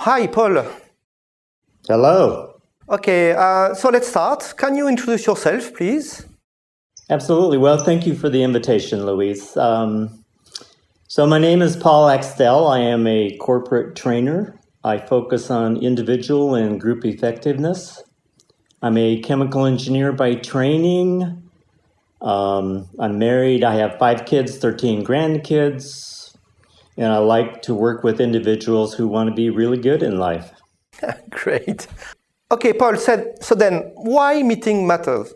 Hi, Paul. Hello. Okay, so let's start. Can you introduce yourself, please? Absolutely. Well, thank you for the invitation, Louise. So my name is Paul AXTELL. I am a corporate trainer. I focus on individual and group effectiveness. I'm a chemical engineer by training. I'm married. I have 5 kids, 13 grandkids, and I like to work with individuals who want to be really good in life. Great. Okay, Paul said, so then why meeting matters?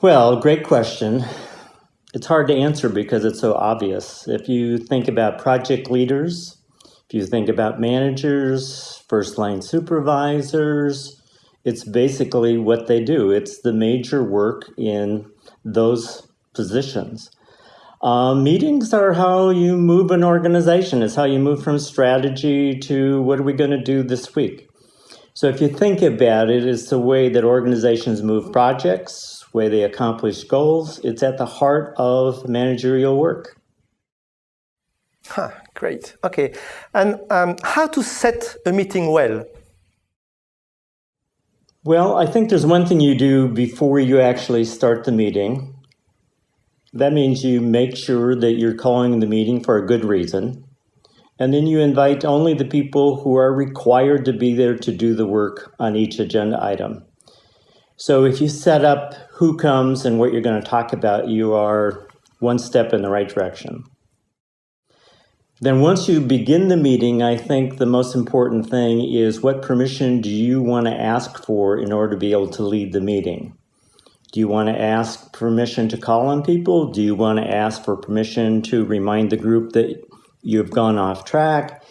Well, great question. It's hard to answer because it's so obvious. If you think about project leaders, if you think about managers, first-line supervisors, it's basically what they do. It's the major work in those positions. Meetings are how you move an organization. It's how you move from strategy to what are we going to do this week. So if you think about it, it's the way that organizations move projects, way they accomplish goals. It's at the heart of managerial work. Great. Okay. And how to set a meeting well? Well, I think there's one thing you do before you actually start the meeting. That means you make sure that you're calling the meeting for a good reason. And then you invite only the people who are required to be there to do the work on each agenda item. So if you set up who comes and what you're going to talk about, you are one step in the right direction. Then once you begin the meeting, I think the most important thing is what permission do you want to ask for in order to be able to lead the meeting? Do you want to ask permission to call on people? Do you want to ask for permission to remind the group that you've gone off track?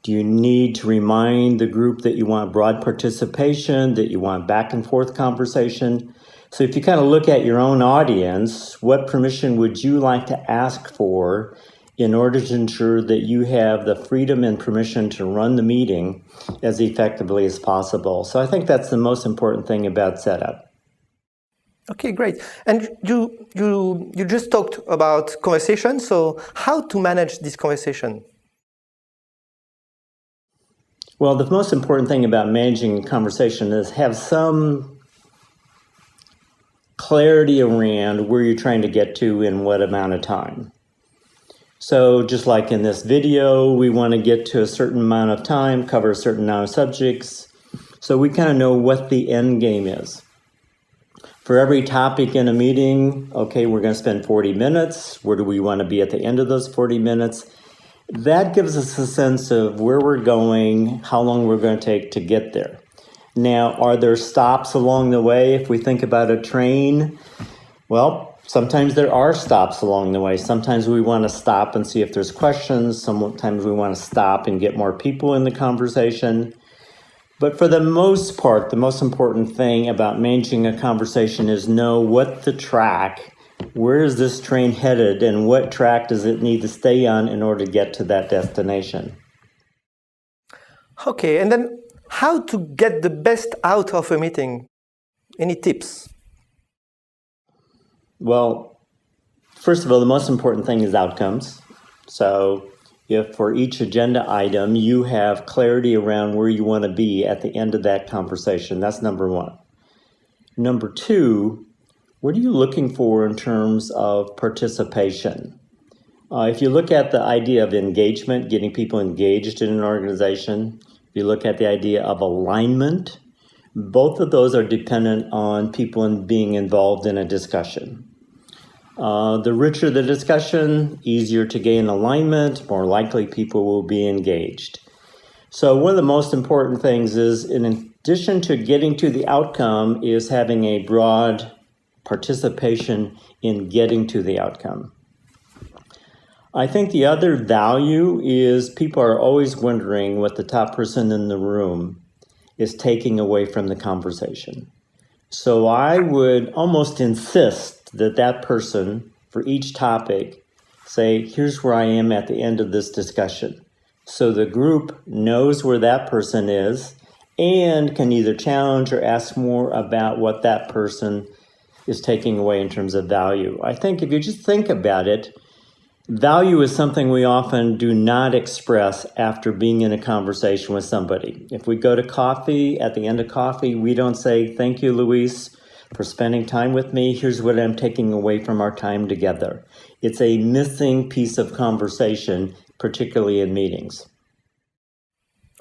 Do you need to remind the group that you want broad participation, that you want back and forth conversation? So if you kind of look at your own audience, what permission would you like to ask for in order to ensure that you have the freedom and permission to run the meeting as effectively as possible? So I think that's the most important thing about setup. Okay, great. And you just talked about conversation, so how to manage this conversation? Well, the most important thing about managing a conversation is have some clarity around where you're trying to get to in what amount of time. So just like in this video, we want to get to a certain amount of time, cover a certain amount of subjects. So we kind of know what the end game is. For every topic in a meeting, okay, we're going to spend 40 minutes. Where do we want to be at the end of those 40 minutes? That gives us a sense of where we're going, how long we're going to take to get there. Now, are there stops along the way? If we think about a train, well, sometimes there are stops along the way. Sometimes we want to stop and see if there's questions. Sometimes we want to stop and get more people in the conversation. But for the most part, the most important thing about managing a conversation is know what the track, where is this train headed, and what track does it need to stay on in order to get to that destination. Okay, and then how to get the best out of a meeting? Any tips? Well, first of all, the most important thing is outcomes. So if for each agenda item you have clarity around where you want to be at the end of that conversation, that's number one. Number two, what are you looking for in terms of participation? If you look at the idea of engagement, getting people engaged in an organization, if you look at the idea of alignment, both of those are dependent on people being involved in a discussion. The richer the discussion, easier to gain alignment, more likely people will be engaged. So one of the most important things is, in addition to getting to the outcome, is having a broad participation in getting to the outcome. I think the other value is people are always wondering what the top person in the room is taking away from the conversation. So I would almost insist that that person, for each topic, say, here's where I am at the end of this discussion. So the group knows where that person is and can either challenge or ask more about what that person is taking away in terms of value. I think if you just think about it, Value is something we often do not express after being in a conversation with somebody. If we go to coffee, at the end of coffee, we don't say, thank you, Luis, for spending time with me. Here's what I'm taking away from our time together. It's a missing piece of conversation, particularly in meetings.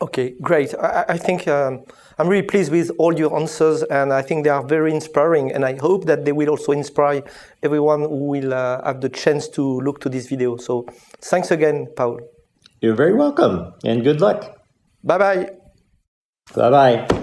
Okay, great. I think I'm really pleased with all your answers, and I think they are very inspiring, and I hope that they will also inspire everyone who will have the chance to look to this video. So thanks again, Paul. You're very welcome, and good luck. Bye-bye. Bye-bye.